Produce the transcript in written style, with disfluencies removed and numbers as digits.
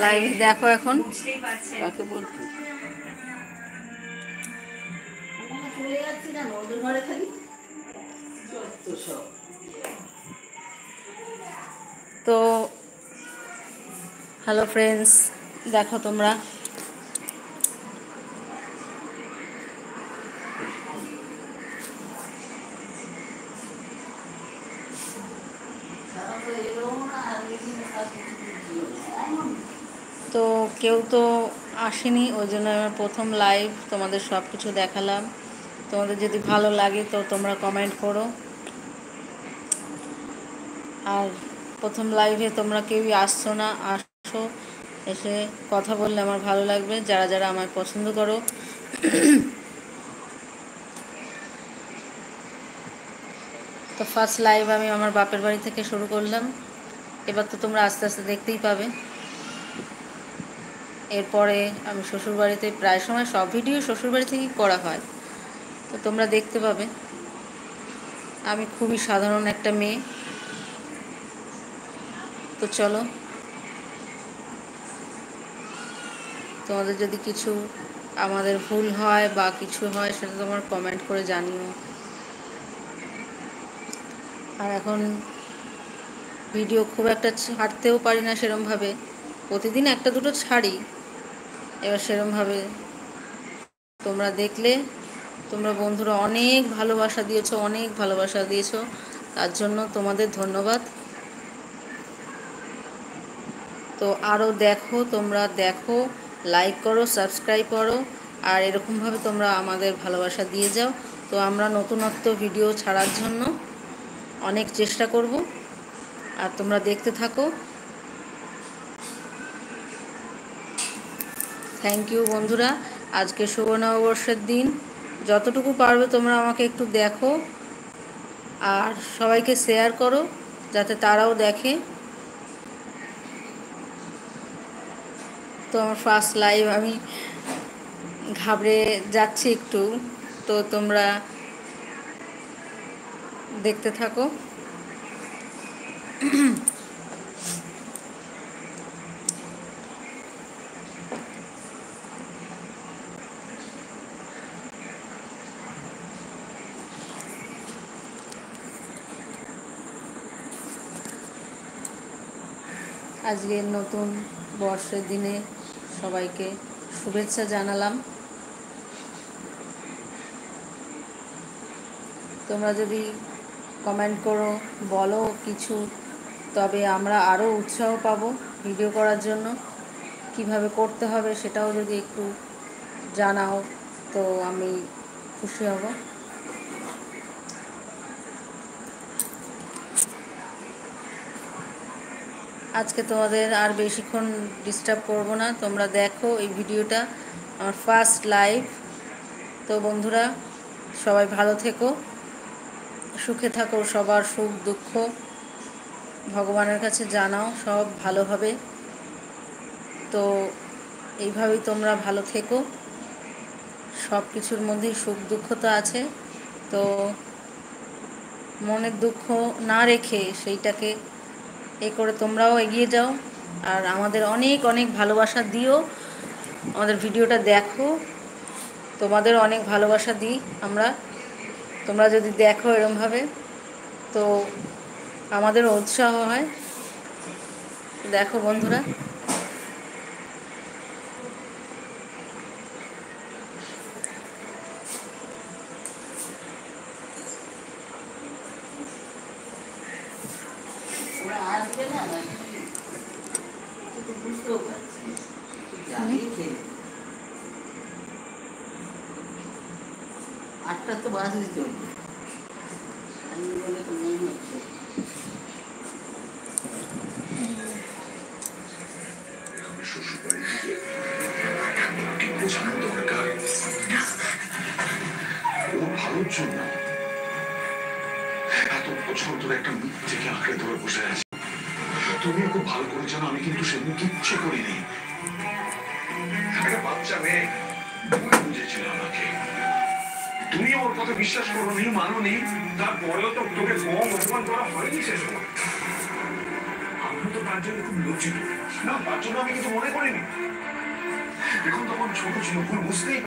Live দেখো এখন কাকে বলছো? তো হ্যালো ফ্রেন্ডস, দেখো তোমরা তো কেউ তো আসেনি, ওই জন্য আমার প্রথম লাইভ তোমাদের সব কিছু দেখালাম। তোমাদের যদি ভালো লাগে তো তোমরা কমেন্ট করো। আর প্রথম লাইভে তোমরা কেউই আসছো না, আসো, এসে কথা বললে আমার ভালো লাগবে, যারা যারা আমায় পছন্দ করো। তো ফার্স্ট লাইভ আমি আমার বাপের বাড়ি থেকে শুরু করলাম। এবার তো তোমরা আস্তে আস্তে দেখতেই পাবে। এরপরে আমি শ্বশুরবাড়িতে প্রায় সময় সব ভিডিও শ্বশুরবাড়ি থেকেই করা হয়, তো তোমরা দেখতে পাবে। আমি খুবই সাধারণ একটা মেয়ে। তো চলো, তোমাদের যদি কিছু আমাদের ভুল হয় বা কিছু হয় সেটা তোমরা কমেন্ট করে জানিও। আর এখন ভিডিও খুব একটা ছাড়তেও পারি না সেরমভাবে, প্রতিদিন একটা দুটো ছাড়ি। এবার সেরমভাবে তোমরা দেখলে, তোমরা বন্ধুরা অনেক ভালোবাসা দিয়েছো, অনেক ভালোবাসা দিয়েছো, তার জন্য তোমাদের ধন্যবাদ। তো আরও দেখো, তোমরা দেখো, লাইক করো, সাবস্ক্রাইব করো, আর এরকমভাবে তোমরা আমাদের ভালোবাসা দিয়ে যাও। তো আমরা নতুনত্ব ভিডিও ছাড়ার জন্য অনেক চেষ্টা করব, আর তোমরা দেখতে থাকো। থ্যাংক ইউ বন্ধুরা। আজকে শুভ নববর্ষের দিন, যতটুকু পারবে তোমরা আমাকে একটু দেখো আর সবাইকে শেয়ার করো যাতে তারাও দেখে। তো আমার ফার্স্ট লাইভ, আমি ঘাবড়ে যাচ্ছি একটু, তো তোমরা দেখতে থাকো। আজকের নতুন বর্ষের দিনে সবাইকে শুভেচ্ছা জানালাম। তোমরা যদি কমেন্ট করো, বলো কিছু, তবে আমরা আরও উৎসাহ পাবো ভিডিও করার জন্য। কিভাবে করতে হবে সেটাও যদি একটু জানাও তো আমি খুশি হব। আজকে তোমাদের আর বেশিক্ষণ ডিস্টার্ব করব না, তোমরা দেখো এই ভিডিওটা, আমার ফার্স্ট লাইভ। তো বন্ধুরা সবাই ভালো থেকো, সুখে থাকো, সবার সুখ দুঃখ ভগবানের কাছে জানাও, সব ভালো হবে। তো এইভাবেই তোমরা ভালো থেকো, সব কিছুর মধ্যেই সুখ দুঃখ তো আছে, তো মনের দুঃখ না রেখে সেইটাকে করে তোমরাও এগিয়ে যাও। আর আমাদের অনেক অনেক ভালোবাসা দিও, আমাদের ভিডিওটা দেখো, তোমাদের অনেক ভালোবাসা দিই আমরা। তোমরা যদি দেখো এরমভাবে তো আমাদেরও উৎসাহ হয়। দেখো বন্ধুরা, আটটা তো বাজে চলবে, আমি বলে তো মনে হচ্ছে ভালোর জন্য এত বছর ধরে একটা মিথ্যেকে আঁকড়ে ধরে বসে আছে। তুমিও খুব ভালো করে জানো আমি কিন্তু সেদিন কিচ্ছু করিনি। একটা বাচ্চা মেয়ে বুঝেছিল আমাকে, তুমি ওর কথা বিশ্বাস করোনি, মানোনি, তারপরেও তো তোকে কম অপমান করা হয়নি শেষ সময়। আমি আমি তো তার জন্য খুব লজ্জিত। না, তার জন্য আমি কিছু মনে করিনি। দেখুন, তখন ছোট ছিল, ভুল বুঝতেই